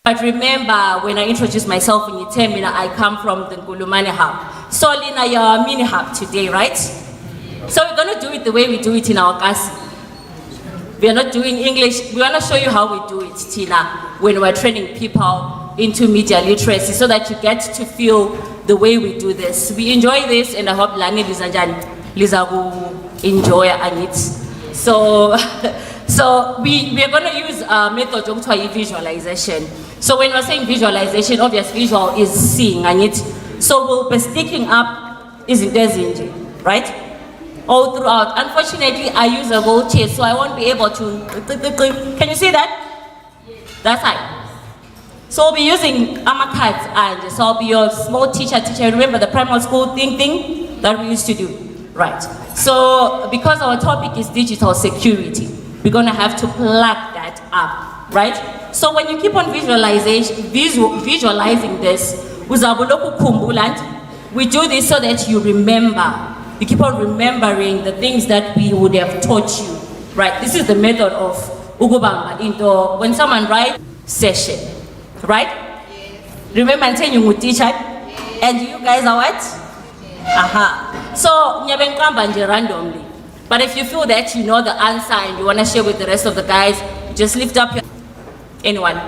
But remember, when I introduced myself in Itemina, I come from the Ngulumane hub. So Lina, you're a mini hub today, right? So we're gonna do it the way we do it in our kasi. We are not doing English. We wanna show you how we do it, Tina, when we're training people into media literacy so that you get to feel the way we do this. We enjoy this and I hope Lani Liza will enjoy it. So, we are gonna use a method of visualization. So when we're saying visualization, obvious visual is seeing, so we'll be sticking up right? All throughout. Unfortunately, I use a wheelchair, so I won't be able to. Can you see that? Yes. That's right. So I'll be using cards, and so I'll be your small teacher. Remember the primary school thing that we used to do, right? So because our topic is digital security, we're gonna have to plug that up, right? So when you keep on visualizing this, we do this so that you remember. You keep on remembering the things that we would have taught you, right? This is the method of Ugubamba into when someone writes session, right? Yes. Remember I'm saying you would teach it? Yes. And you guys are what? Yes. Aha. So randomly. But if you feel that you know the answer and you want to share with the rest of the guys, just lift up your... Anyone?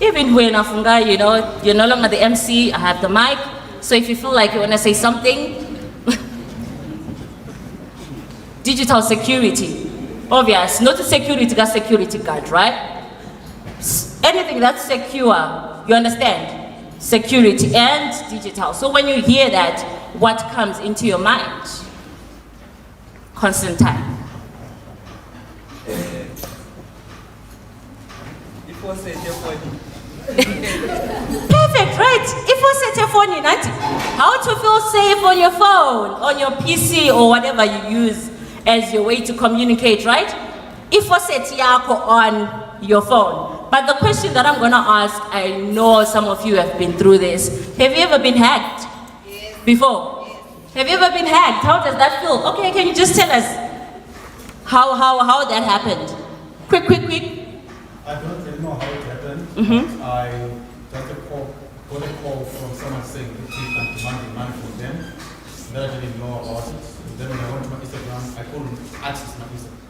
Even when Afunga, you know, you're no longer the MC, I have the mic. So if you feel like you want to say something, digital security, obvious, not a security guard, right? Anything that's secure, you understand? Security and digital. So when you hear that, what comes into your mind? Constantine. Perfect, right? If you set your phone in, how to feel safe on your phone, on your PC or whatever you use as your way to communicate, right? If you set yako on your phone. But the question that I'm gonna ask, I know some of you have been through this. Have you ever been hacked? Yes. Before? Yes. Have you ever been hacked? How does that feel? Okay, can you just tell us how that happened? Quick. I don't really know how it happened. Mm-hmm. I got a call from someone saying that I'm demanding money from them. That I didn't know about it. Then when I went to my Instagram, I couldn't access my Instagram.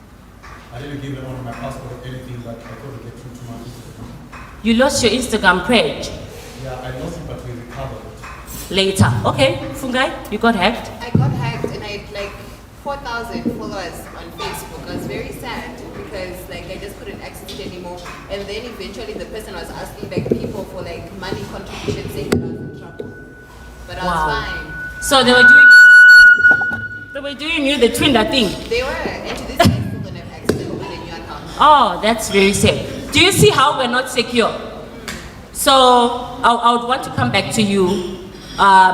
I didn't give them my passport or anything, but I couldn't get through to my Instagram. You lost your Instagram page? Yeah, I lost it, but we recovered it. Later. Okay, Fungai, you got hacked? I got hacked and I had like 4,000 followers on Facebook. I was very sad because like I just couldn't access it anymore. And then eventually the person was asking like people for like money contributions saying that I was in trouble. But I was fine. So they were doing you the Twinder thing? They were. And to this day, I still don't have access to open a new account. Oh, that's very sad. Do you see how we're not secure? So I would want to come back to you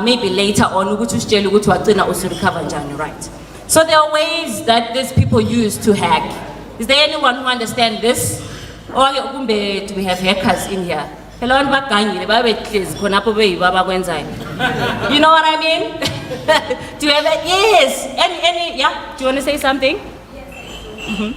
maybe later on, right? So there are ways that these people use to hack. Is there anyone who understands this? Or do we have hackers in here? You know what I mean? Do you have it? Yes. Any? Yeah. Do you want to say something? Yes. Mm-hmm.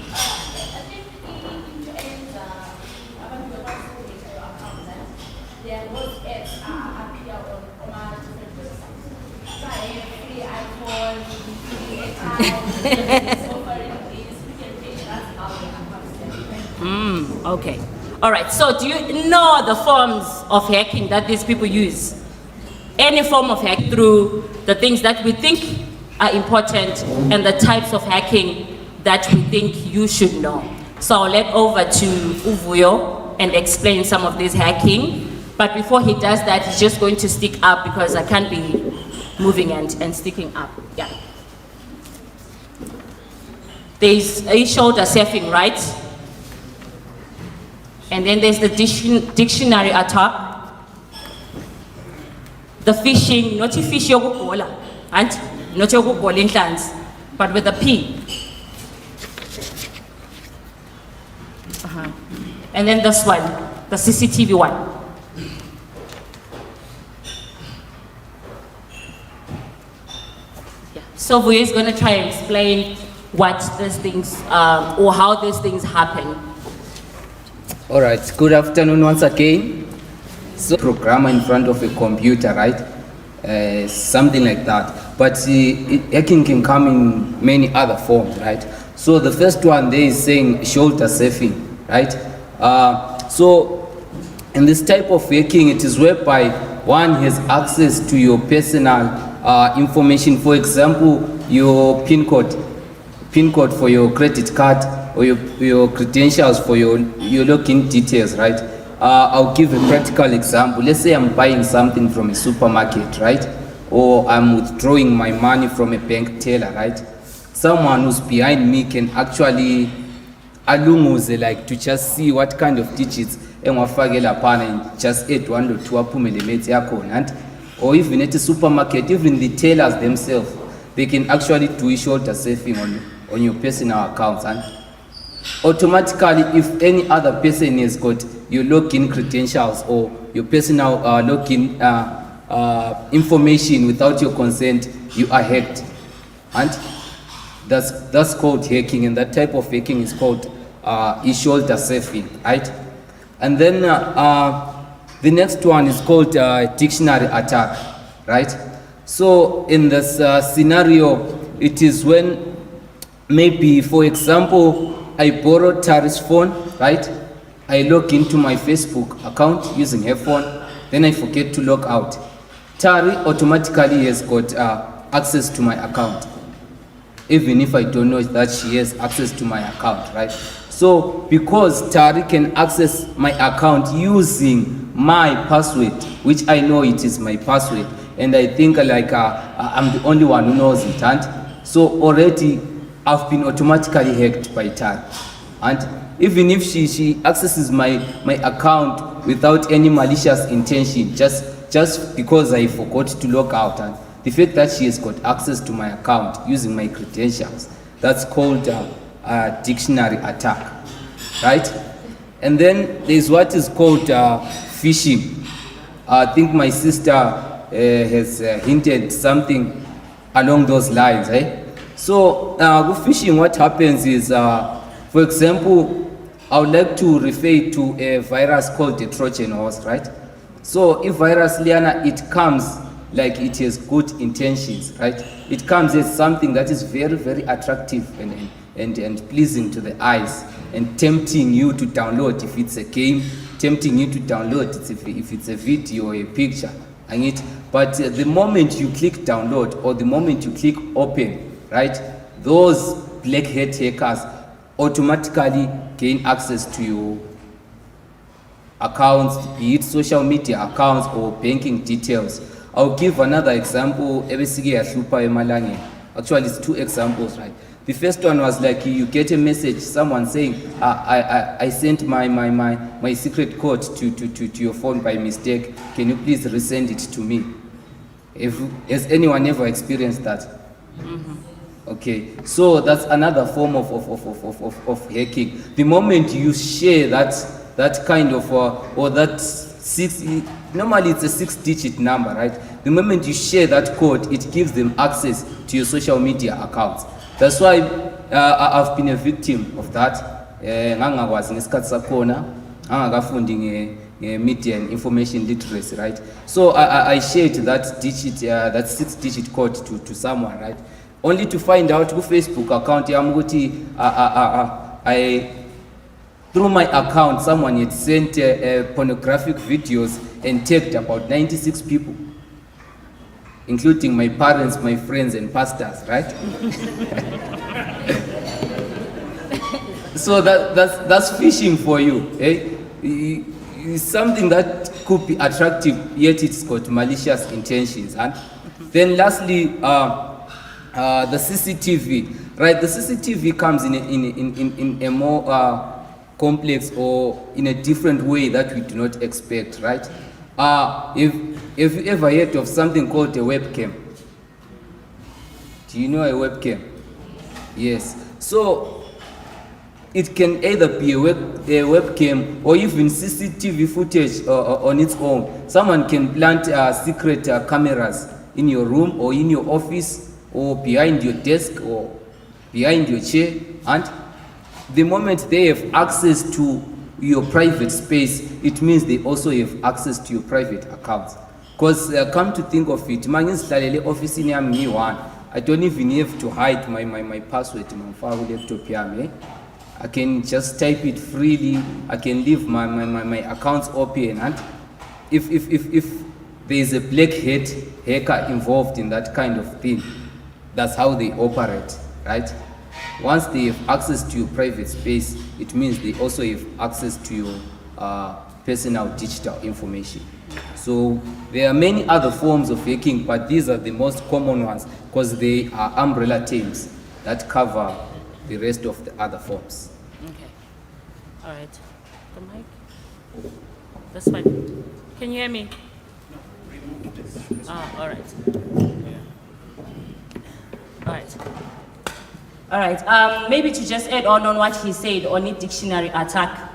Okay. All right. So do you know the forms of hacking that these people use? Any form of hack through the things that we think are important and the types of hacking that we think you should know. So I'll let over to Uvuyo and explain some of this hacking. But before he does that, he's just going to stick up because I can't be moving and sticking up. Yeah. There's a shoulder surfing, right? And then there's the dictionary attack. The phishing, not fish yokugola, and not yokugola in clans, but with a P. And then this one, the CCTV one. Yeah. So Vuyo is going to try and explain what these things, or how these things happen. All right, good afternoon once again. So, programmer in front of a computer, right? Something like that. But hacking can come in many other forms, right? So the first one there is saying shoulder surfing, right? So in this type of hacking, it is whereby one has access to your personal information. For example, your PIN code for your credit card, or your credentials for your login details, right? I'll give a practical example. Let's say I'm buying something from a supermarket, right? Or I'm withdrawing my money from a bank teller, right? Someone who's behind me can actually alunguze, like, to just see what kind of digits engwafakela phana and just add 1 or 2 aphumele mate yakhona. Or even at a supermarket, even the tellers themselves, they can actually do shoulder surfing on your personal accounts, and automatically, if any other person has got your login credentials or your personal login information without your consent, you are hacked. And that's called hacking, and that type of hacking is called shoulder surfing, right? And then the next one is called dictionary attack, right? So in this scenario, it is when maybe, for example, I borrowed Tari's phone, right? I log into my Facebook account using her phone, then I forget to log out. Tari automatically has got access to my account, even if I don't know that she has access to my account, right? So because Tari can access my account using my password, which I know it is my password, and I think like I'm the only one who knows it, and so already I've been automatically hacked by Tari. And even if she accesses my account without any malicious intention, just because I forgot to log out, and the fact that she has got access to my account using my credentials, that's called a dictionary attack, right? And then there's what is called phishing. I think my sister has hinted something along those lines, eh? So with phishing, what happens is, for example, I would like to refer to a virus called the Trojan horse, right? So if virus Liana, it comes like it has good intentions, right? It comes as something that is very, very attractive and pleasing to the eyes, and tempting you to download if it's a game, tempting you to download if it's a video or a picture. But the moment you click download or the moment you click open, right, those black hat hackers automatically gain access to your accounts, be it social media accounts or banking details. I'll give another example. Actually, it's 2 examples, right? The first one was like you get a message, someone saying, I sent my secret code to your phone by mistake. Can you please resend it to me? Has anyone ever experienced that? Mm-hmm. Okay, so that's another form of hacking. The moment you share that kind of or that normally it's a 6-digit number, right? The moment you share that code, it gives them access to your social media accounts. That's why I've been a victim of that. Media and information literacy, right? So I shared that 6-digit code to someone, right? Only to find out who Facebook account through my account, someone had sent pornographic videos and tagged about 96 people, including my parents, my friends, and pastors, right? So that's phishing for you, eh? It's something that could be attractive, yet it's got malicious intentions. And then lastly, the CCTV, right? The CCTV comes in a more complex or in a different way that we do not expect, right? If you ever heard of something called a webcam? Do you know a webcam? Yes. So it can either be a webcam or even CCTV footage on its own. Someone can plant secret cameras in your room or in your office or behind your desk or behind your chair, and the moment they have access to your private space, it means they also have access to your private accounts. Because come to think of it, office in me one, I don't even have to hide my password in my laptop. I can just type it freely. I can leave my accounts open, and if there is a black hat hacker involved in that kind of thing, that's how they operate, right? Once they have access to your private space, it means they also have access to your personal digital information. So there are many other forms of hacking, but these are the most common ones because they are umbrella terms that cover the rest of the other forms. Okay. All right. The mic? That's fine. Can you hear me? All right. All right. All right. Maybe to just add on what he said on the dictionary attack.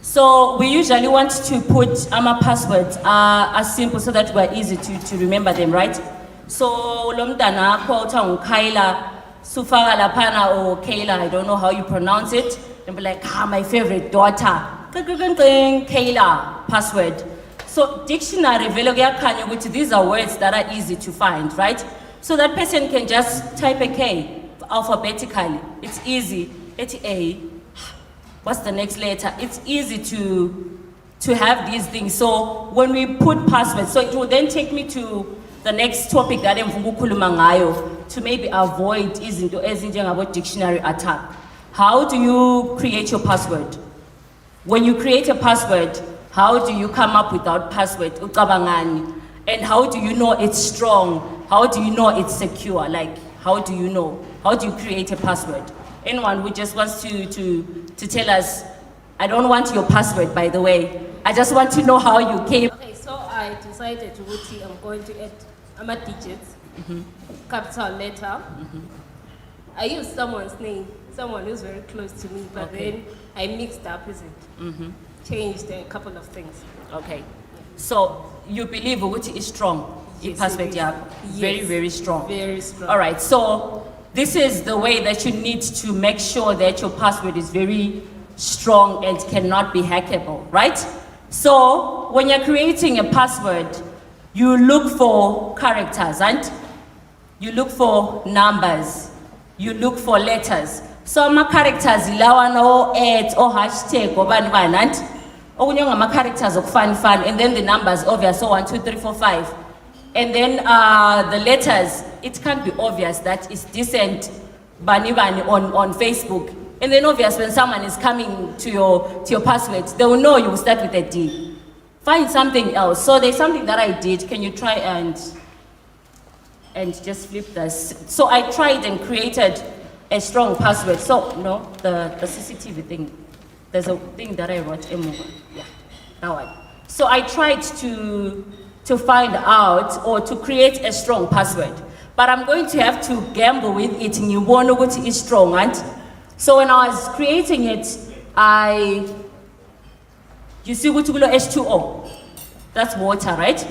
So we usually want to put our passwords as simple so that we're easy to remember them, right? So lomdana quota Kaila Sufara Lapana or Kayla, I don't know how you pronounce it. And be like, my favorite daughter. Kayla, password. So dictionary, these are words that are easy to find, right? So that person can just type a K alphabetically. It's easy. A. What's the next letter? It's easy to have these things. So when we put passwords, so it will then take me to the next topic that I'm to maybe avoid izinto dictionary attack. How do you create your password? When you create a password, how do you come up with that password? And how do you know it's strong? How do you know it's secure? Like, how do you know? How do you create a password? Anyone who just wants to tell us, I don't want your password, by the way. I just want to know how you came. Okay, so I decided to I'm going to add digits, capital letter. I used someone's name, someone who's very close to me, but then I mixed up, changed a couple of things. Okay. So you believe Uguti is strong? Yes, password, yeah. Very, very strong. Very strong. All right. So this is the way that you need to make sure that your password is very strong and cannot be hackable, right? So when you're creating a password, you look for characters and you look for numbers, you look for letters. So my characters ilawa no @ or hashtag or and my characters of fun and then the numbers obvious, so 1 2 3 4 5. And then the letters, it can't be obvious that it's decent bani on Facebook. And then obvious when someone is coming to your passwords, they will know you will start with a D. Find something else. So there's something that I did. Can you try and just flip this? So I tried and created a strong password. So no, the CCTV thing. There's a thing that I wrote. Yeah, that one. So I tried to find out or to create a strong password. But I'm going to have to gamble with it. You want to go to is strong, right? So when I was creating it, you see go to H2O. That's water, right?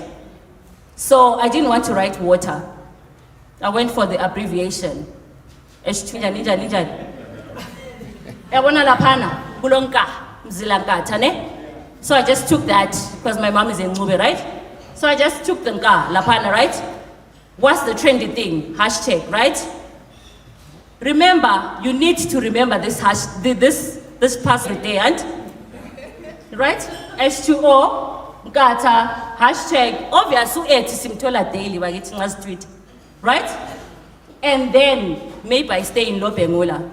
So I didn't want to write water. I went for the abbreviation. H2 ninja. So I just took that because my mom is in Mube, right? So I just took the Nga, Lapana, right? What's the trendy thing? Hashtag, right? Remember, you need to remember this this password there, right? H2O, Gata, hashtag, obviously, simtola daily, we're getting us tweet, right? And then maybe I stay in Lopengula.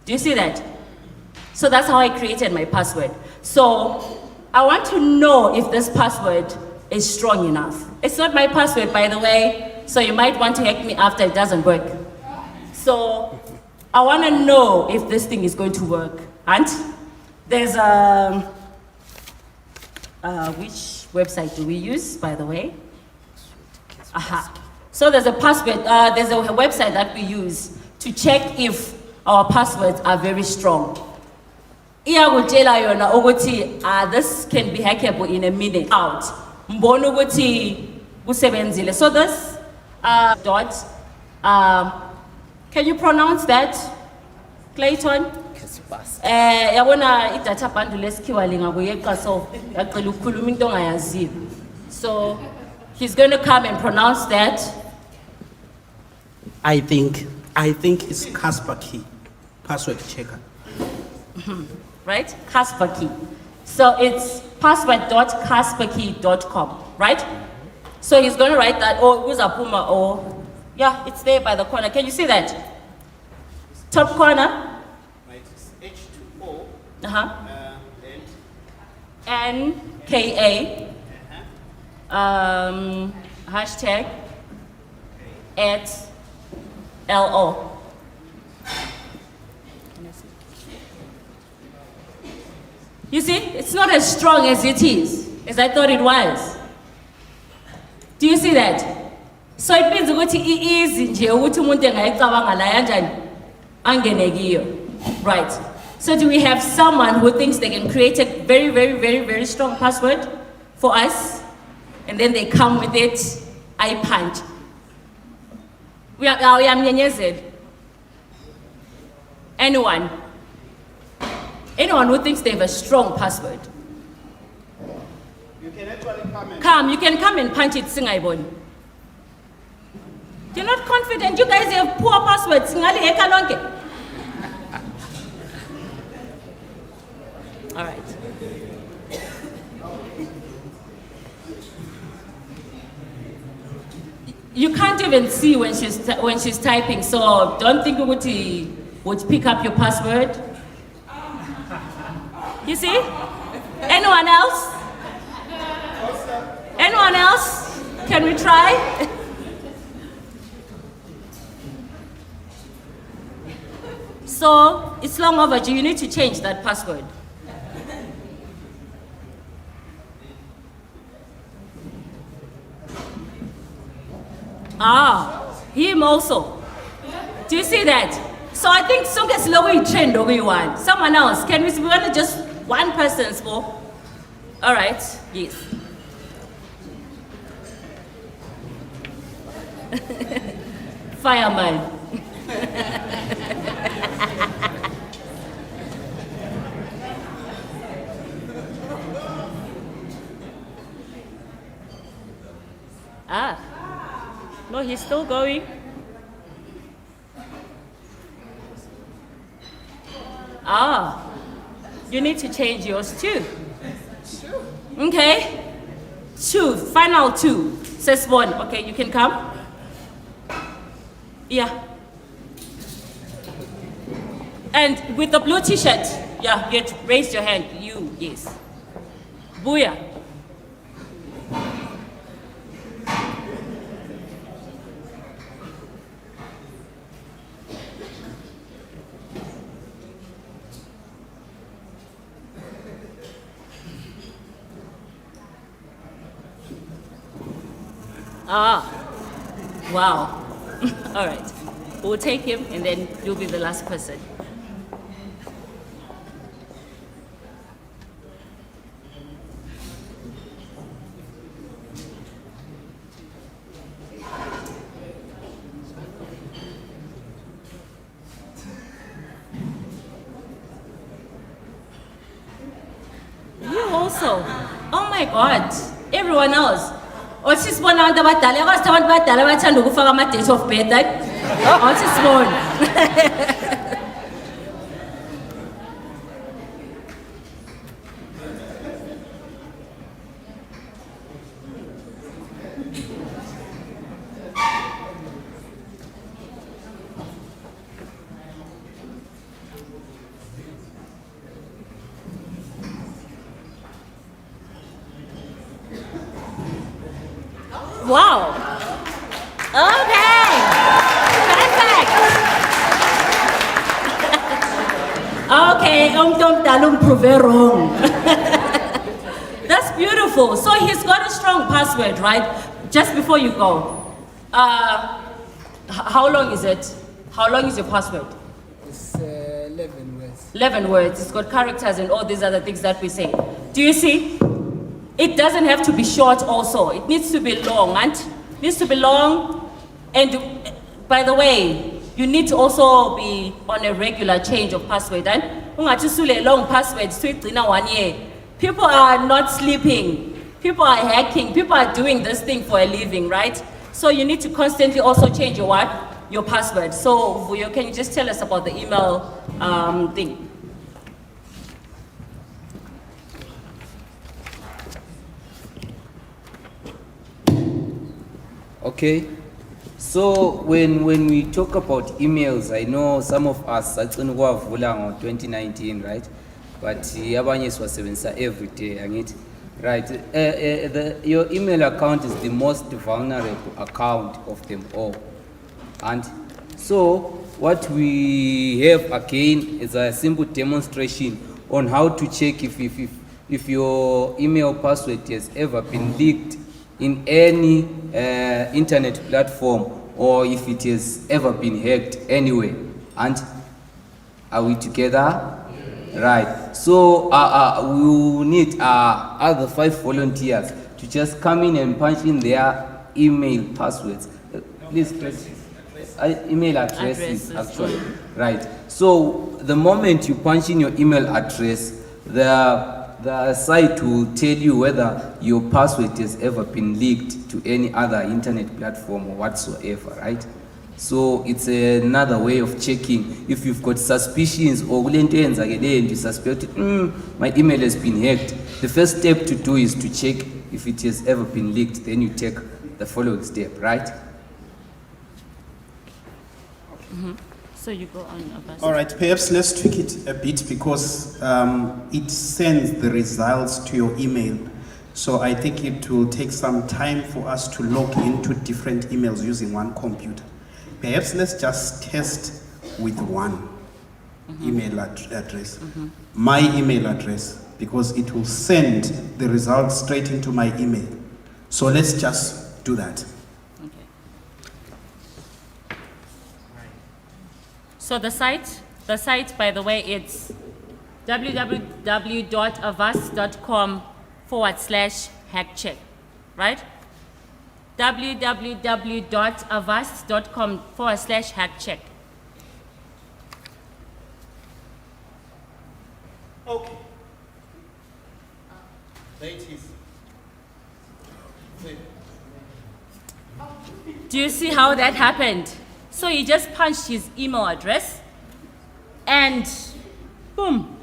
Do you see that? So that's how I created my password. So I want to know if this password is strong enough. It's not my password, by the way, so you might want to hack me after it doesn't work. So I want to know if this thing is going to work. And there's which website do we use, by the way? So there's a password, there's a website that we use to check if our passwords are very strong. This can be hackable in a minute. Out. So this dot, can you pronounce that? Clayton. Yabona i-data bundle lesikhiwa lingakuyeqa so yaqela ukukhuluma into ongayaziyo. So he's going to come and pronounce that. I think it's Casper key, password checker. Right? Casper key. So it's password.casperkey.com, right? So he's going to write that, or Uzapuma, or, yeah, it's there by the corner. Can you see that? Top corner. Right, it's H2O. Then NKA. Hashtag @LO. You see, it's not as strong as it is, as I thought it was. Do you see that? So it means ukuthi easy nje ukuthi umuntu engayicabanga la kanjani angene kiyo. Right. So do we have someone who thinks they can create a very, very, very, very strong password for us? And then they come with it, I punch. We are anyone? Anyone who thinks they have a strong password? You can actually you can come and punch it, Singaibon. You're not confident, you guys have poor passwords. All right. You can't even see when she's typing, so don't think Uguti would pick up your password. You see? Anyone else? Anyone else? Can we try? So it's long overdue. You need to change that password. Him also. Do you see that? So I think Songa's lower trend over you want. Someone else. Can we want to just one person's for? All right. Yes. Fireman. No, he's still going. You need to change yours too. Okay. 2, final 2. Says 1. Okay, you can come. Yeah. And with the blue t-shirt, yeah, raise your hand. You, yes. Booyah. Wow. All right. We'll take him and then you'll be the last person. You also. Oh my God. Everyone else. Osisibona abantu abadala yakwazi abantu abadala bathanda ukufaka ama-date of birth osisibona. Wow. Okay. Perfect. Okay, don't prove it wrong. That's beautiful. So he's got a strong password, right? Just before you go. How long is it? How long is your password? It's 11 words. 11 words. It's got characters and all these other things that we say. Do you see? It doesn't have to be short also. It needs to be long, and it needs to be long. And by the way, you need to also be on a regular change of password. And ungathi usule long password, suyigcina 1 year. People are not sleeping. People are hacking. People are doing this thing for a living, right? So you need to constantly also change your what? Your password. So Vuyo, can you just tell us about the email thing? Okay. So when we talk about emails, I know some of us sacina kwavula ngo 2019, right? But abanye siwasebenzisa every day, angithi. Right. Your email account is the most vulnerable account of them all. And so what we have again is a simple demonstration on how to check if your email password has ever been leaked in any internet platform, or if it has ever been hacked anyway. And are we together? Right. So we will need other 5 volunteers to just come in and punch in their email passwords. Please press email addresses actually. Right. So the moment you punch in your email address, the site will tell you whether your password has ever been leaked to any other internet platform or whatsoever, right? So it's another way of checking if you've got suspicions or you suspect my email has been hacked. The first step to do is to check if it has ever been leaked. Then you take the following step, right? So you go on about. All right, perhaps let's tweak it a bit because it sends the results to your email. So I think it will take some time for us to log into different emails using one computer. Perhaps let's just test with one email address, my email address, because it will send the results straight into my email. So let's just do that. Okay. So the site, by the way, it's www.avast.com/hackcheck, right? www.avast.com/hackcheck. Okay. There it is. Do you see how that happened? So he just punched his email address and boom.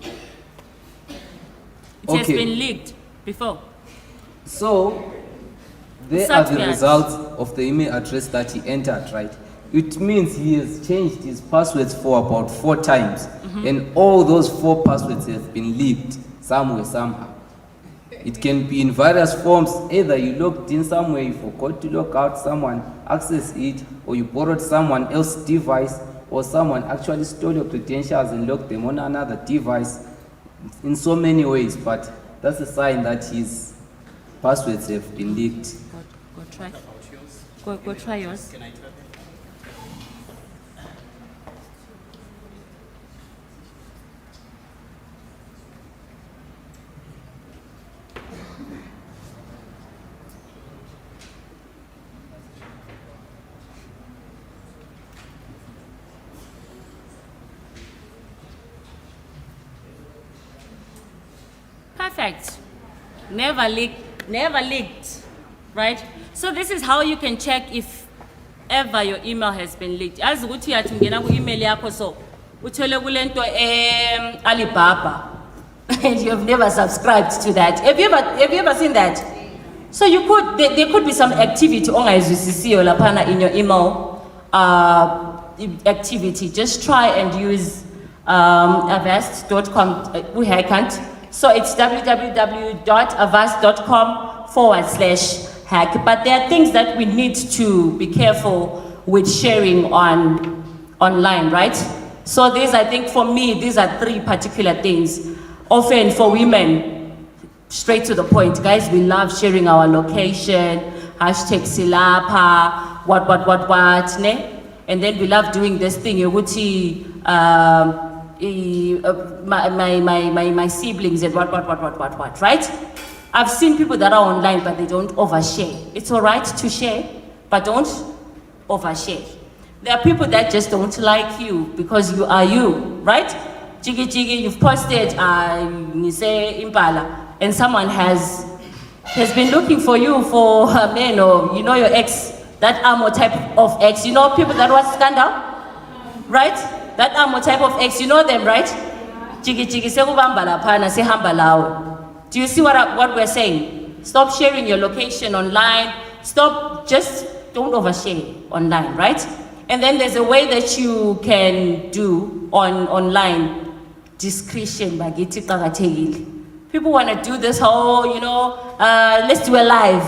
It has Okay. been leaked before. So there are the results of the email address that he entered, right? It means he has changed his passwords for about 4 times, and all those 4 passwords have been leaked somewhere, somehow. It can be in various forms. Either you logged in somewhere, you forgot to log out, someone accessed it, or you borrowed someone else's device, or someone actually stole your credentials and logged them on another device. In so many ways, but that's a sign that his passwords have been leaked. Go try. Go try yours. Can I tell you? Perfect. Never leaked, right? So this is how you can check if ever your email has been leaked. As ukuthi uyathi ngena ku email yakho so uthole kulento Alibaba and you have never subscribed to that. Have you ever seen that? So you could there could be some activity ongayizwisisiyo laphana in your email activity. Just try and use avast.com hackant. So it's www.avast.com/hack. But there are things that we need to be careful with sharing online, right? So these, I think for me, these are 3 particular things. Often for women, straight to the point, guys, we love sharing our location, #silapa, what, ne? And then we love doing this thing, yoguti, my siblings and what, right? I've seen people that are online, but they don't overshare. It's all right to share, but don't overshare. There are people that just don't like you because you are you, right? Jiggy jiggy, you've posted, you say impala, and someone has been looking for you for a man, or you know your ex, that Amo type of ex. You know people that was scandal, right? That Amo type of ex, you know them, right? Jiggy jiggy, say ubambala pana, say hambalao. Do you see what we're saying? Stop sharing your location online. Stop, just don't overshare online, right? And then there's a way that you can do online. Discretion, bagiti qakathekile. People want to do this whole, let's do a live,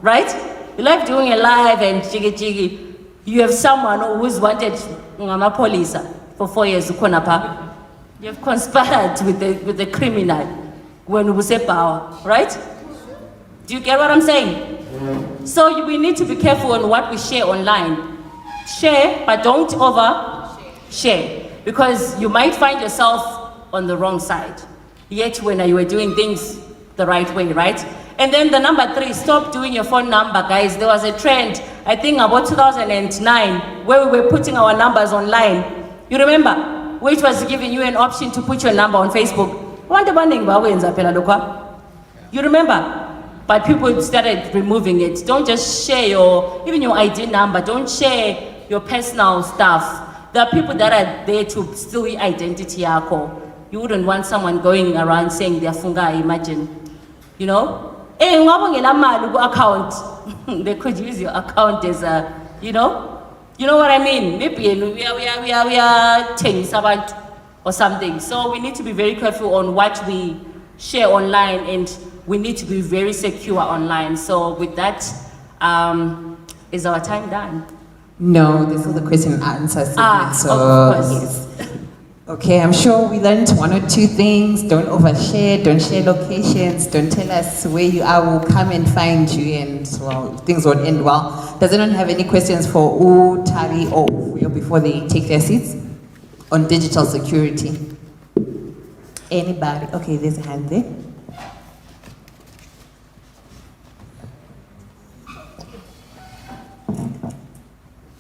right? You like doing a live and jiggy jiggy. You have someone who's wanted ngamapolisa for 4 years. You have conspired with the criminal when we say power, right? Do you get what I'm saying? So we need to be careful on what we share online. Share, but don't overshare, because you might find yourself on the wrong side, yet when you were doing things the right way, right? And then the number 3, stop doing your phone number, guys. There was a trend, I think about 2009, where we were putting our numbers online. You remember? Which was giving you an option to put your number on Facebook. You remember? But people started removing it. Don't just share even your ID number. Don't share your personal stuff. There are people that are there to steal your identity. You wouldn't want someone going around saying they're funga, imagine. Account. They could use your account as a, you know what I mean? Maybe we are tennis about or something. So we need to be very careful on what we share online, and we need to be very secure online. So with that, is our time done? No, this is the question and answer segment. So of course. yes. Okay, I'm sure we learned 1 or 2 things. Don't overshare, don't share locations, don't tell us where you are, we'll come and find you, and well, things won't end well. Does anyone have any questions for Tari or Ufuyo before they take their seats on digital security? Anybody? Okay, there's a hand there.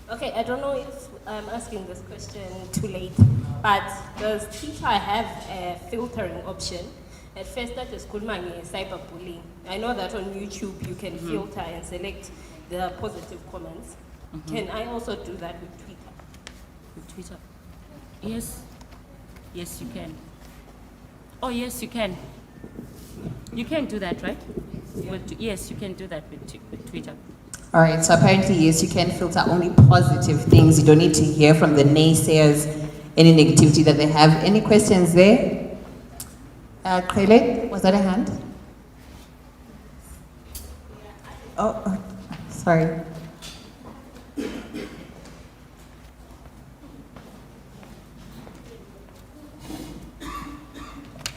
Okay, I don't know if I'm asking this question too late, but does CITE have a filtering option? At first, that is called cyberbullying. I know that on YouTube you can filter and select the positive comments. Can I also do that with Twitter? With Twitter? Yes. Yes, you can. Oh, yes, you can. You can do that, right? Yeah. Yes, you can do that with Twitter. All right, so apparently, yes, you can filter only positive things. You don't need to hear from the naysayers any negativity that they have. Any questions there? Krele, was that a hand? Oh, sorry.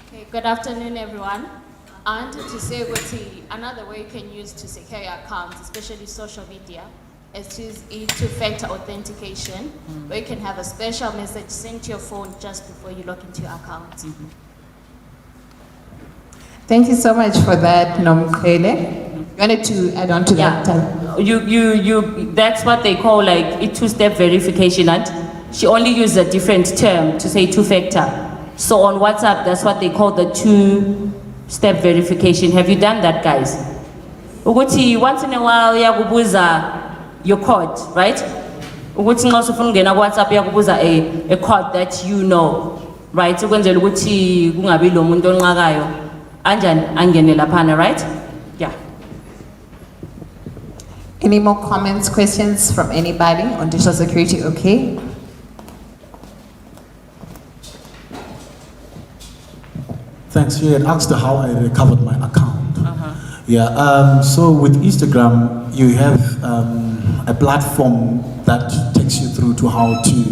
Okay, good afternoon, everyone. I wanted to say another way you can use to secure your accounts, especially social media, is to use two-factor authentication, where you can have a special message sent to your phone just before you log into your account. Thank you so much for that, Nomkhele. You wanted to add on to that? That's what they call like a two-step verification, and she only used a different term to say two-factor. So on WhatsApp, that's what they call the two-step verification. Have you done that, guys? Uguti, once in a while, yakubuza your code, right? Uguti nxa ufuna ukungena WhatsApp yakubuza a code that you know, right? Ukwenzela ukuthi kungabi lo muntu onqakayo. Anjani angene laphana, right? Yeah. Any more comments, questions from anybody on digital security? Okay. Thanks. You had asked how I recovered my account. Yeah. So with Instagram, you have a platform that takes you through to how to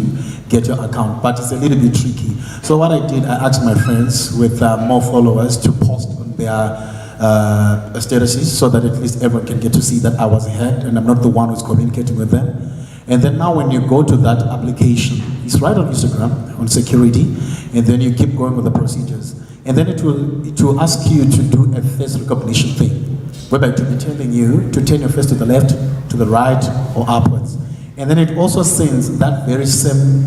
get your account, but it's a little bit tricky. So what I did, I asked my friends with more followers to post on their statuses so that at least everyone can get to see that I was ahead and I'm not the one who's communicating with them. And then now when you go to that application, it's right on Instagram, on security, and then you keep going with the procedures. And then it will ask you to do a face recognition thing, whereby it will be telling you to turn your face to the left, to the right, or upwards. And then it also sends that very same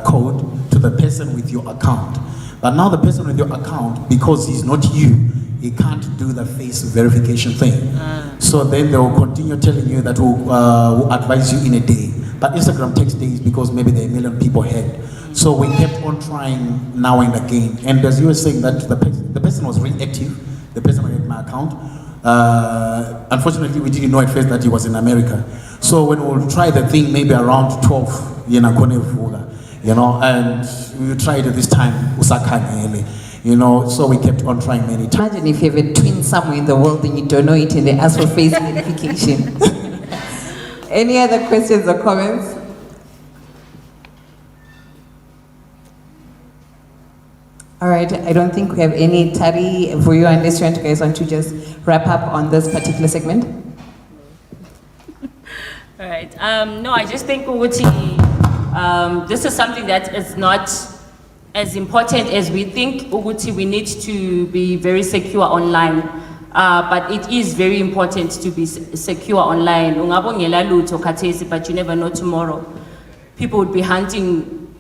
code to the person with your account. But now the person with your account, because he's not you, he can't do the face verification thing. So then they will continue telling you that we'll advise you in a day. But Instagram takes days because maybe there are 1 million people ahead. So we kept on trying now and again. And as you were saying that the person was really active, the person who had my account. Unfortunately, we didn't know at first that he was in America. So when we'll try the thing maybe around 12, you know, and we tried it this time, you know, so we kept on trying many times. Imagine if you have a twin somewhere in the world and you don't know it and they ask for face verification. Any other questions or comments? All right, I don't think we have any. Tari, for you and this you guys want to just wrap up on this particular segment? All right. No, I just think Uguti, this is something that is not as important as we think. Uguti, we need to be very secure online. But it is very important to be secure online. Ungabongela lutho khathesi, but you never know tomorrow. People would be hunting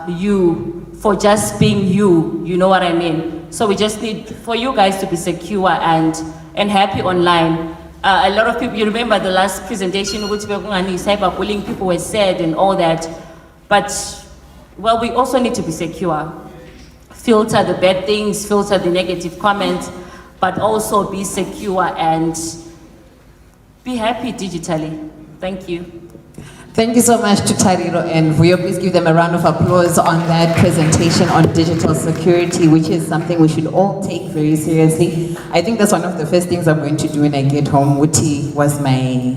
you for just being you know what I mean? So we just need for you guys to be secure and happy online. A lot of people, you remember the last presentation, cyberbullying, people were sad and all that. But, well, we also need to be secure. Filter the bad things, filter the negative comments, but also be secure and be happy digitally. Thank you. Thank you so much to Tariro and Vuyo. Please give them a round of applause on that presentation on digital security, which is something we should all take very seriously. I think that's one of the first things I'm going to do when I get home. Wuti was my,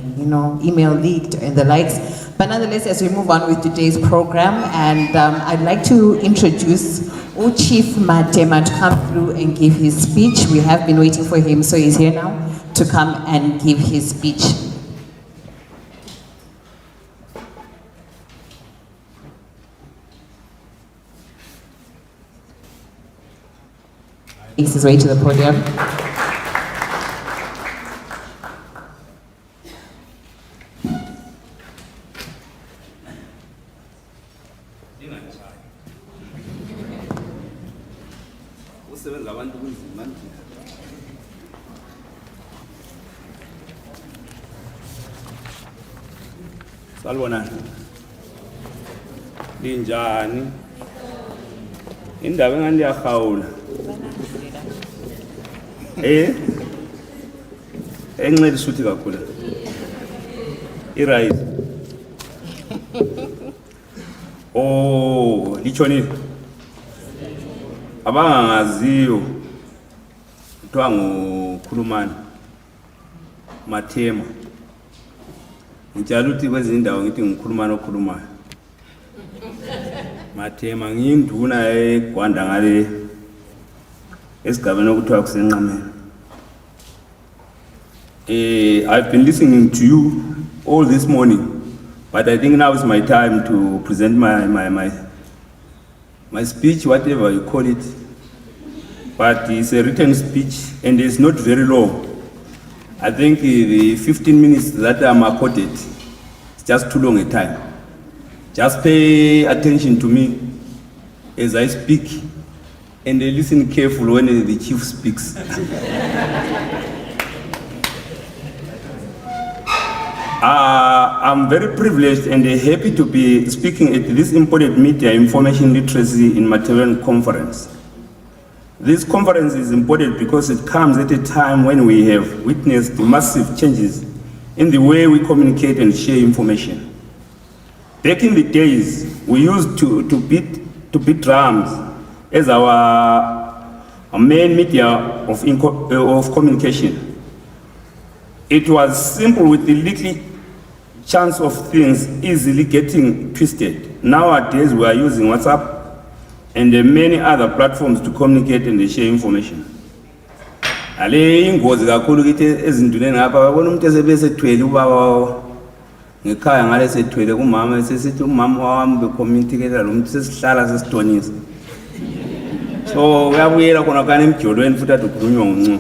email leaked and the likes. But nonetheless, as we move on with today's program, and I'd like to introduce Chief Matema to come through and give his speech. We have been waiting for him, so he's here now to come and give his speech. Makes his way to the podium. Salibonani. Linjani? Indaba engani liyahawula. Encela isuthi kakhulu. Iright. Oh, lichonile. Abangaziyo kuthiwa ngukhulumani Mathema. Ngitshela ukuthi kwezinye indawo ngithi ngikhulumana okhulumayo. Mathema ngiyinduna eGwanda ngale esigabeni okuthiwa kusenqameni. I've been listening to you all this morning, but I think now is my time to present my speech, whatever you call it. But it's a written speech and it's not very long. I think the 15 minutes that I'm accorded is just too long a time. Just pay attention to me as I speak and listen carefully when the chief speaks. I'm very privileged and happy to be speaking at this important media information literacy in Matabeleland conference. This conference is important because it comes at a time when we have witnessed massive changes in the way we communicate and share information. Back in the days, we used to beat drums as our main media of communication. It was simple with the little chance of things easily getting twisted. Nowadays, we are using WhatsApp and many other platforms to communicate and share information. Ale ingozi kakhulu kithi ezinduleni ngapha babona umuntu esebesethwele ubaba ngekhaya ngale sethwele kumama sesithi umama wami becommunicate lo muntu sesihlala sesidonisa. So uyabuyela khona kana emjolweni futhi adukhulunywa ngcu.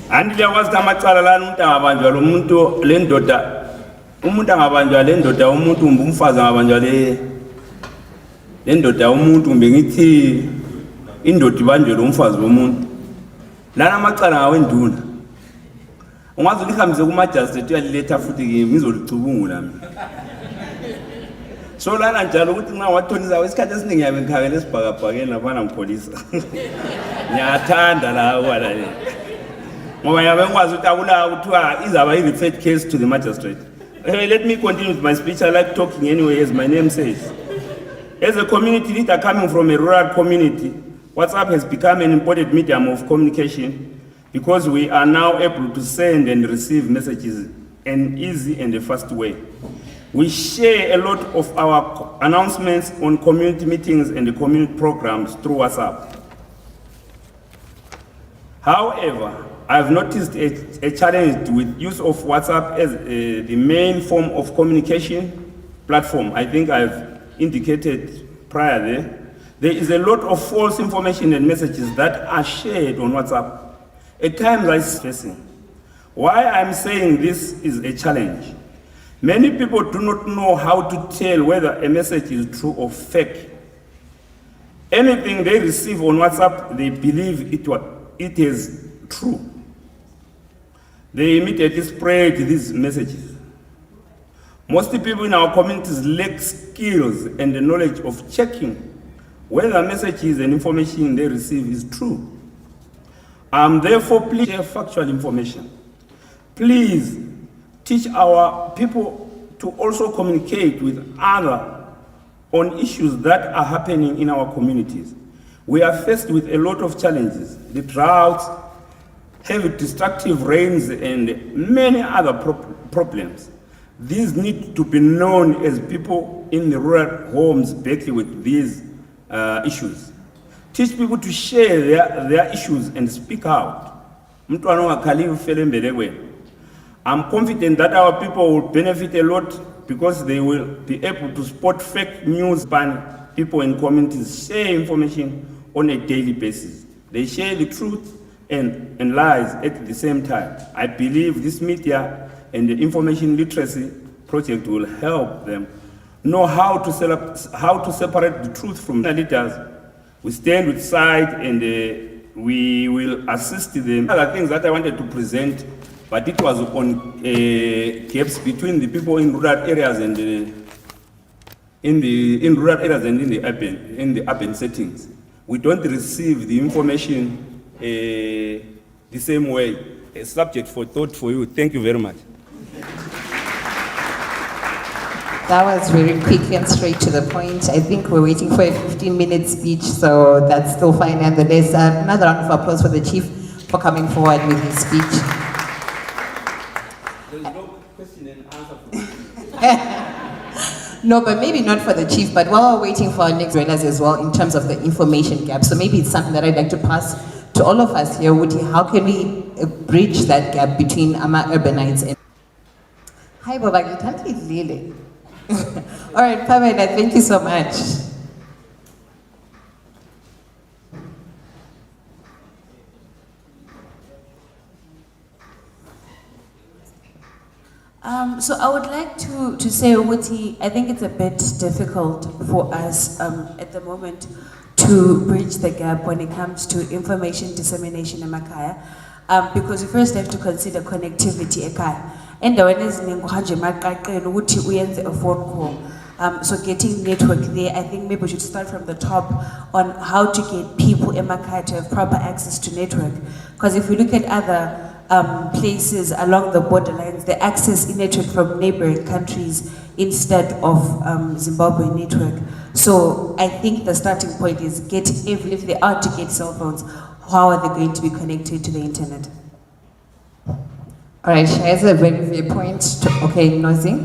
Andile yakwazi amacala lana umuntu angabanjwa lo muntu le ndoda umuntu angabanjwa le ndoda umuntu kumbe umfazi angabanjwa le ndoda umuntu kumbe ngithi indoda ibanjwe lo mfazi womuntu lana amacala ngawenduna ungaze lihambise kumajistrate uyaliletha futhi kimi ngizolucubungula mina so lana njalo ukuthi nxa wathonisa isikhathi esiningi ngiyabe ngikhangela esibhakabhakeni laphana ngipholisa ngiyathanda lawo wala le ngoba ngiyabe ngikwazi ukuthi akulawo kuthiwa izaba i-referred case to the magistrate. Let me continue with my speech. I like talking anyway, as my name says. As a community leader coming from a rural community, WhatsApp has become an important medium of communication because we are now able to send and receive messages in an easy and a fast way. We share a lot of our announcements on community meetings and community programs through WhatsApp. However, I've noticed a challenge with use of WhatsApp as the main form of communication platform. I think I've indicated prior there. There is a lot of false information and messages that are shared on WhatsApp. At times I'm facing. Why I'm saying this is a challenge. Many people do not know how to tell whether a message is true or fake. Anything they receive on WhatsApp, they believe it is true. They immediately spread these messages. Most people in our communities lack skills and the knowledge of checking whether messages and information they receive is true. Therefore, please share factual information. Please teach our people to also communicate with others on issues that are happening in our communities. We are faced with a lot of challenges: the droughts, heavy destructive rains, and many other problems. These need to be known as people in the rural homes battle with these issues. Teach people to share their issues and speak out. I'm confident that our people will benefit a lot because they will be able to spot fake news by people in communities share information on a daily basis. They share the truth and lies at the same time. I believe this media and the information literacy project will help them know how to separate the truth from the leaders. We stand with CITE and we will assist them. Other things that I wanted to present, but it was on gaps between the people in rural areas and in the urban settings. We don't receive the information the same way. A subject for thought for you. Thank you very much. That was very quick and straight to the point. I think we're waiting for a 15-minute speech, so that's still fine. Nonetheless, another round of applause for the chief for coming forward with his speech. There is no question and answer. No, but maybe not for the chief, but while we're waiting for our next dwellers as well in terms of the information gap. So maybe it's something that I'd like to pass to all of us here. How can we bridge that gap between Ama urbanites and... Hi, Baba, Lily. All right, Pamela, thank you so much. So I would like to say, Wuti, I think it's a bit difficult for us at the moment to bridge the gap when it comes to information dissemination in Makaya, because we first have to consider connectivity ekaya. And when is a phone call. So getting network there, I think maybe we should start from the top on how to get people in Makaya to have proper access to network. Because if we look at other places along the borderlines, they access network from neighboring countries instead of Zimbabwe network. So I think the starting point is if they are to get cell phones, how are they going to be connected to the internet? All right, she has a very fair point. Okay, Nozi?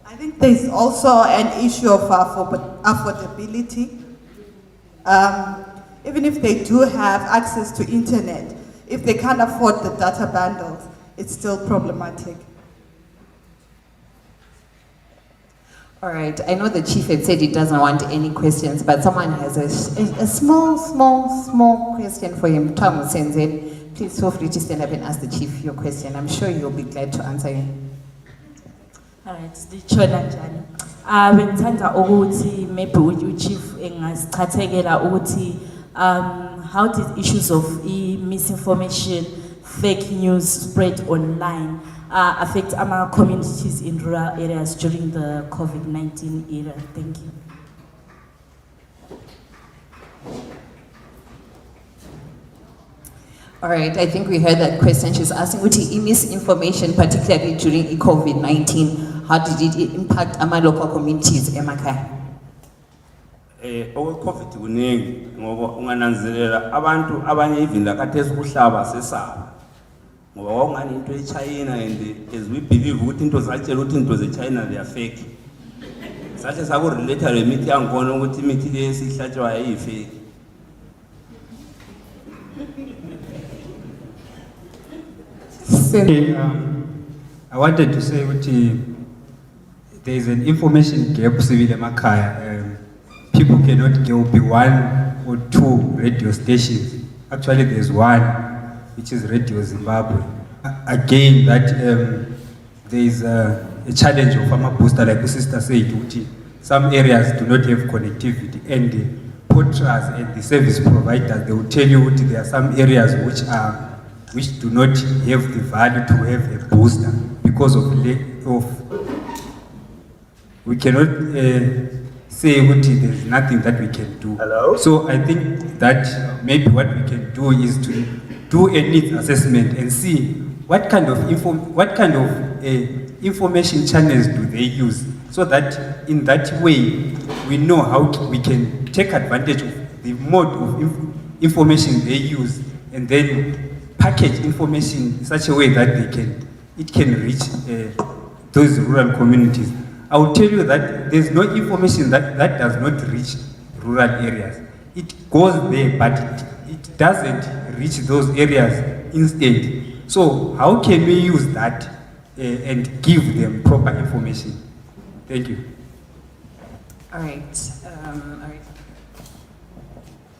I think there's also an issue of affordability. Even if they do have access to internet, if they can't afford the data bundles, it's still problematic. All right, I know the chief had said he doesn't want any questions, but someone has a small question for him. Tom Senzen, Please feel free to stand up and ask the chief your question. I'm sure you'll be glad to answer you. Alright, Lichona njani. Bengithanda ukuthi maybe uchief engasichathekela ukuthi how did issues of misinformation, fake news spread online affect our communities in rural areas during the COVID-19 era? Thank you. All right, I think we heard that question. She's asking, what misinformation, particularly during COVID-19, how did it impact our local communities, emakhaya? COVID kuningi ngoba ungananzelela abantu abanye even lakhathesi kuhlaba sesaba ngoba wawungani into eChina, and as we believe ukuthi into zatshela ukuthi into zeChina they are fake. Sathi sakurelate le mithi yangikhona ukuthi imithi le esihlatshwa ayifake. I wanted to say that there is an information gap civil emakhaya. People cannot go be one or two radio stations. Actually, there's one, which is Radio Zimbabwe. Again, that there is a challenge of farmer booster, like the sister said, which some areas do not have connectivity, and the portals and the service providers, they will tell you that there are some areas which do not have the value to have a booster because of lack of. We cannot say what there's nothing that we can do. Hello? So I think that maybe what we can do is to do a needs assessment and see what kind of information channels do they use, so that in that way we know how we can take advantage of the mode of information they use, and then package information in such a way that it can reach those rural communities. I will tell you that there's no information that does not reach rural areas. It goes there, but it doesn't reach those areas instantly. So how can we use that and give them proper information? Thank you. All right.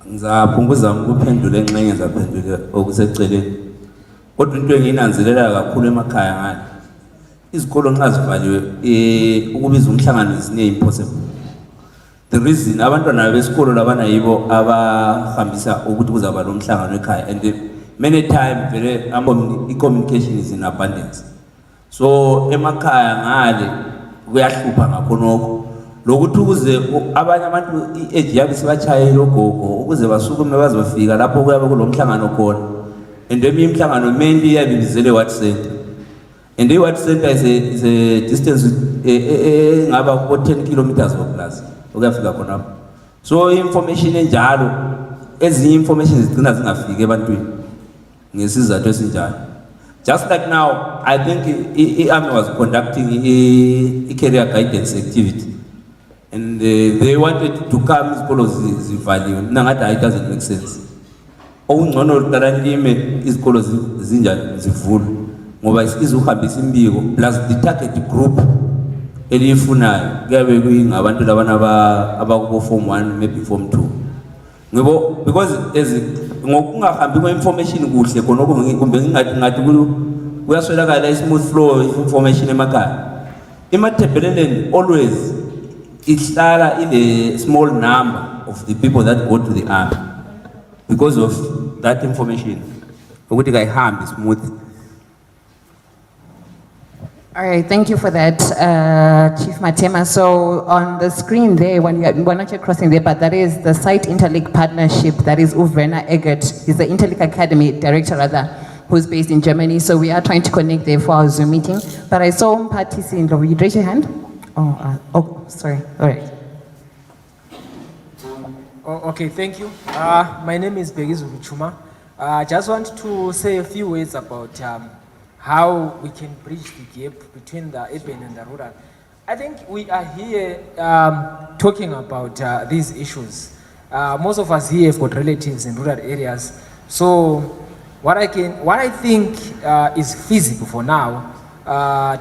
Ngizaphunguza ukuphendula engxenye zaphendula okuseceleni. Kodwa into enginanzelela kakhulu emakhaya ngani. Izikolo nxa zivaliwe ukubiza umhlangano is near impossible. The reason abantwana besikolo labana yibo abahambisa ukuthi kuzaba lo mhlangano ekhaya, and many times vele communication is in abundance. So emakhaya ngale kuyahlupha ngakhonoko. Lokuthi ukuze abanye abantu i-age yabo sibachaye logogo ukuze basukume baze bafika lapho kuyabe kulomhlangano khona. And eminye imihlangano mainly iyabizele what center. And the what center is a distance ngaba 10 kilometers or plus. Ukuyafika khona. So information enjalo ezinye information zigcina zingafiki ebantwini ngesizathu esinjalo. Just like now, I think i-army was conducting a career guidance activity. And they wanted to come izikolo zivaliwe. Mina ngathi it doesn't make sense. Okungcono uqala ndime izikolo zinjani zivulwe ngoba izuhambisa imbiko plus the target group eliyifunayo kuyabe kuyingabantu labana abakubo form 1 maybe form 2. Ngoba because ngokungahambi kwe-information kuhle khona kumbe ngathi kuyaswelakala i-smooth flow information emakhaya. Matabeleland always ihlala in a small number of the people that go to the army because of that information. Ukuthi kayihambi smooth. All right, thank you for that, Chief Matema. So on the screen there, we're not yet crossing there, but that is the CITE Interleague partnership. That is Uverna Eggert. He's the Interleague Academy director, who's based in Germany. So we are trying to connect there for our Zoom meeting. But I saw Mpatisi in Love. You raise your hand? Oh, sorry. All right. Okay, thank you. My name is Begizu Chuma. I just want to say a few words about how we can bridge the gap between the urban and the rural. I think we are here talking about these issues. Most of us here have got relatives in rural areas. So what I think is feasible for now,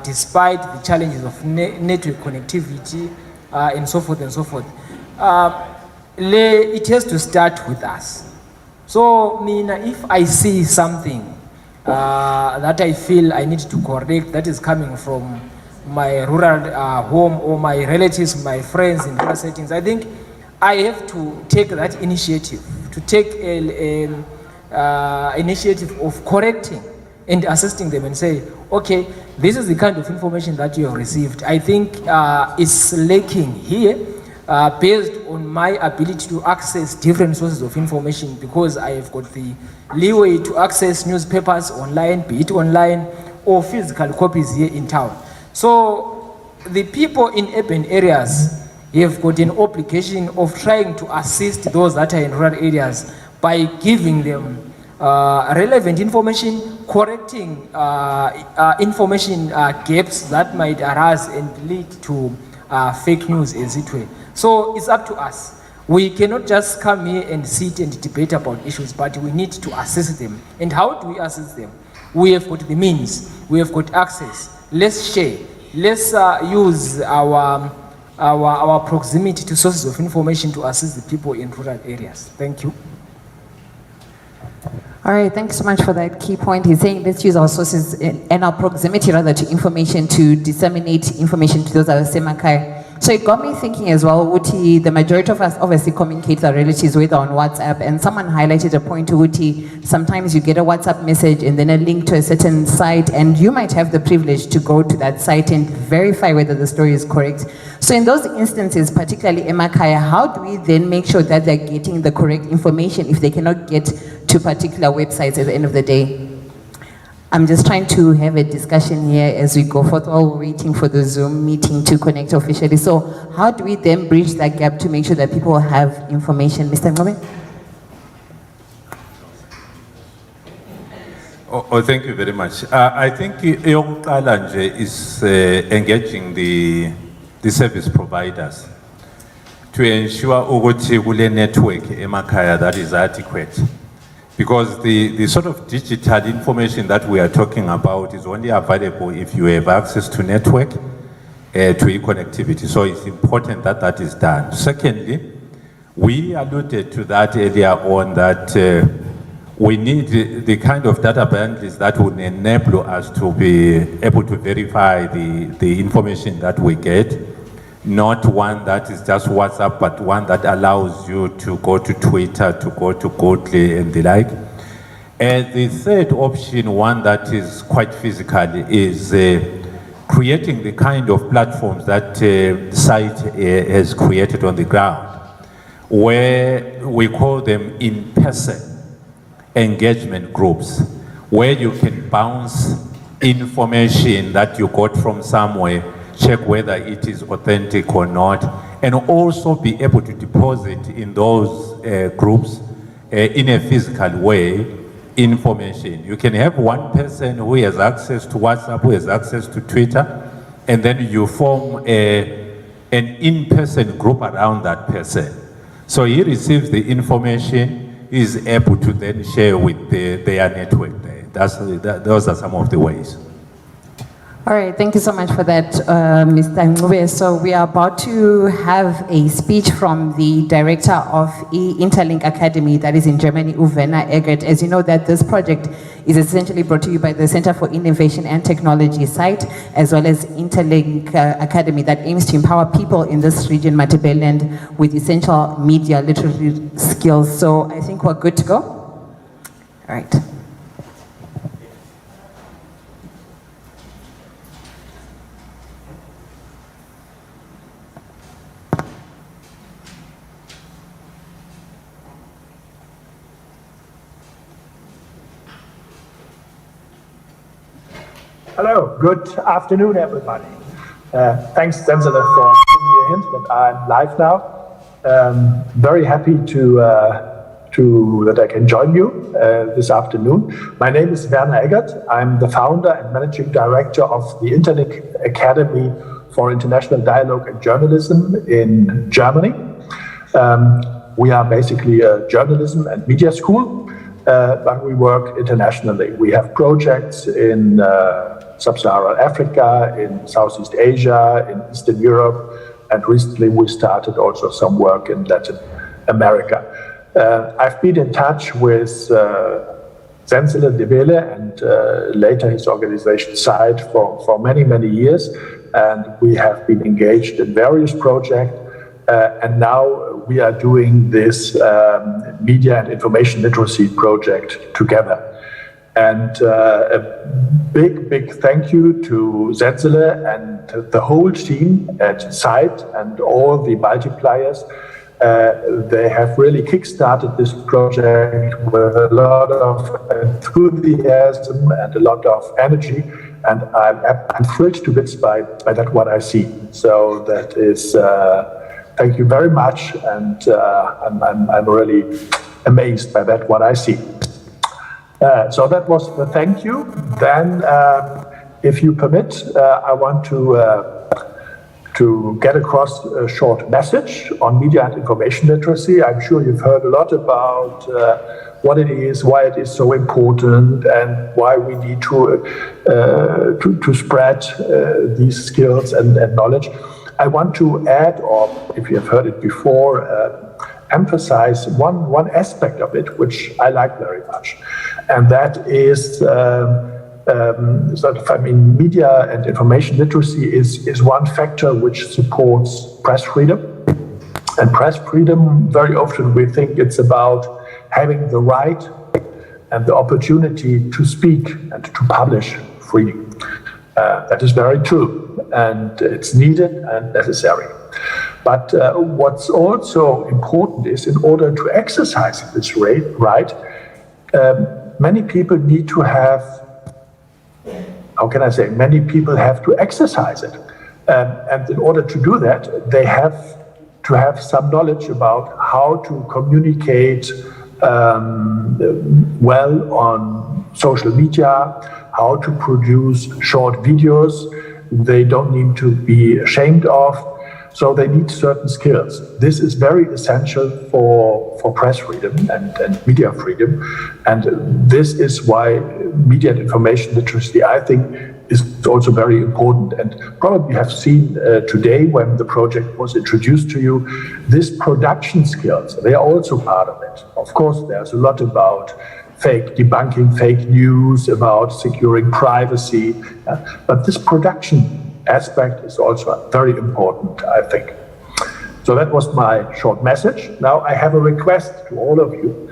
despite the challenges of network connectivity and so forth and so forth, it has to start with us. So, if I see something that I feel I need to correct that is coming from my rural home or my relatives, my friends in rural settings, I think I have to take that initiative, to take an initiative of correcting and assisting them and say, okay, this is the kind of information that you have received. I think it's lacking here based on my ability to access different sources of information, because I have got the leeway to access newspapers online, be it online or physical copies here in town. So the people in urban areas have got an obligation of trying to assist those that are in rural areas by giving them relevant information, correcting information gaps that might arise and lead to fake news, as it were. So it's up to us. We cannot just come here and sit and debate about issues, but we need to assist them. And how do we assist them? We have got the means, we have got access. Let's share. Let's use our proximity to sources of information to assist the people in rural areas. Thank you. All right, thanks so much for that key point. He's saying let's use our sources and our proximity rather to information to disseminate information to those that are semakai. So it got me thinking as well, Uti, the majority of us obviously communicate with our relatives whether on WhatsApp, and someone highlighted a point to Uti, sometimes you get a WhatsApp message and then a link to a certain site, and you might have the privilege to go to that site and verify whether the story is correct. So in those instances, particularly Emakaya, how do we then make sure that they're getting the correct information if they cannot get to particular websites at the end of the day? I'm just trying to have a discussion here as we go forth while we're waiting for the Zoom meeting to connect officially. So how do we then bridge that gap to make sure that people have information? Mr. Ngome? Thank you very much. I think Yonkala nje is engaging the service providers to ensure ukuthi kule network emakhaya that is adequate. Because the sort of digital information that we are talking about is only available if you have access to network, to e-connectivity. So it's important that that is done. Secondly, we alluded to that earlier on, that we need the kind of data bundles that would enable us to be able to verify the information that we get. Not one that is just WhatsApp, but one that allows you to go to Twitter, to go to Google and the like. And the third option, one that is quite physical, is creating the kind of platforms that CITE has created on the ground, where we call them in-person engagement groups, where you can bounce information that you got from somewhere, check whether it is authentic or not, and also be able to deposit in those groups in a physical way information. You can have one person who has access to WhatsApp, who has access to Twitter, and then you form an in-person group around that person. So he receives the information, he is able to then share with their network. Those are some of the ways. All right, thank you so much for that, Mr. Ngube. So we are about to have a speech from the director of Interlink Academy that is in Germany, Werner Eggert. As you know, that this project is essentially brought to you by the Center for Innovation and Technology, CITE, as well as Interlink Academy that aims to empower people in this region, Matabeleland, with essential media literacy skills. So I think we're good to go. All right. Hello, good afternoon, everybody. Thanks, Zenzele, for giving me a hint that I'm live now. Very happy that I can join you this afternoon. My name is Werner Eggert. I'm the founder and managing director of the Interlink Academy for International Dialogue and Journalism in Germany. We are basically a journalism and media school, but we work internationally. We have projects in Sub-Saharan Africa, in Southeast Asia, in Eastern Europe, and recently we started also some work in Latin America. I've been in touch with Zenzele Ndebele and later his organization CITE for many, many years. And we have been engaged in various projects. And now we are doing this media and information literacy project together. And a big, big thank you to Zenzele and the whole team at CITE and all the multipliers. They have really kickstarted this project with a lot of enthusiasm and a lot of energy, and I'm thrilled to bits by that what I see. So that is, thank you very much, and I'm really amazed by that what I see. So that was the thank you. Then, if you permit, I want to get across a short message on media and information literacy. I'm sure you've heard a lot about what it is, why it is so important, and why we need to spread these skills and knowledge. I want to add, or if you have heard it before, emphasize one aspect of it, which I like very much, and that is media and information literacy is one factor which supports press freedom. And press freedom, very often we think it's about having the right and the opportunity to speak and to publish freely. That is very true, and it's needed and necessary. But what's also important is, in order to exercise this right, many people need to have, how can I say, many people have to exercise it. And in order to do that, they have to have some knowledge about how to communicate well on social media, how to produce short videos they don't need to be ashamed of. So they need certain skills. This is very essential for press freedom and media freedom. And this is why media and information literacy, I think, is also very important. And probably you have seen today, when the project was introduced to you, this production skills, they are also part of it. Of course, there's a lot about debunking fake news, about securing privacy, but this production aspect is also very important, I think. So that was my short message. Now I have a request to all of you.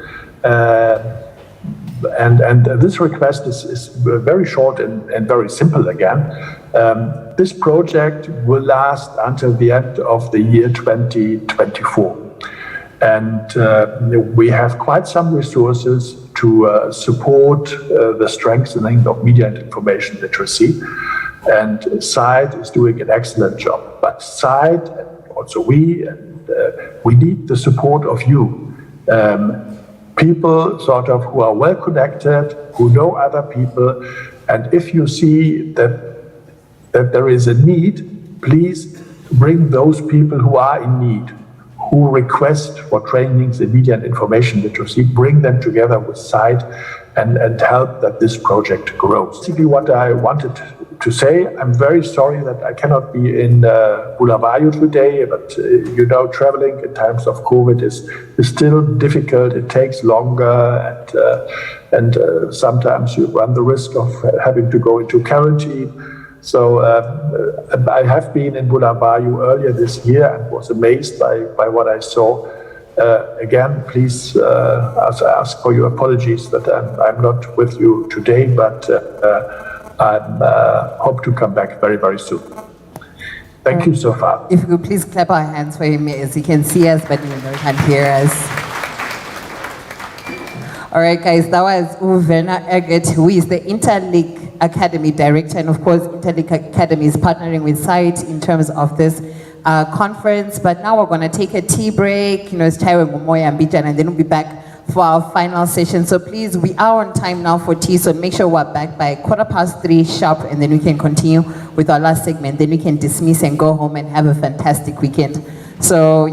And this request is very short and very simple again. This project will last until the end of the year 2024. And we have quite some resources to support the strengthening of media and information literacy. And CITE is doing an excellent job. But CITE, and also we need the support of you. People sort of who are well connected, who know other people. And if you see that there is a need, please bring those people who are in need, who request for trainings in media and information literacy, bring them together with CITE and help that this project grows. Basically what I wanted to say, I'm very sorry that I cannot be in Bulawayo today, but you know, traveling in times of COVID is still difficult. It takes longer, and sometimes you run the risk of having to go into quarantine. So I have been in Bulawayo earlier this year and was amazed by what I saw. Again, please ask for your apologies that I'm not with you today, but I hope to come back very, very soon. Thank you so far. If you could please clap our hands for him, as he can see us, but he can't hear us. All right, guys, that was Uvena Egget, who is the Interleague Academy Director. And of course, Interleague Academy is partnering with CITE in terms of this conference. But now we're going to take a tea break. You know, it's Taiwe Momoya and Bijan, and then we'll be back for our final session. So please, we are on time now for tea, so make sure we're back by 3:15 sharp, and then we can continue with our last segment. Then we can dismiss and go home and have a fantastic weekend. So yeah.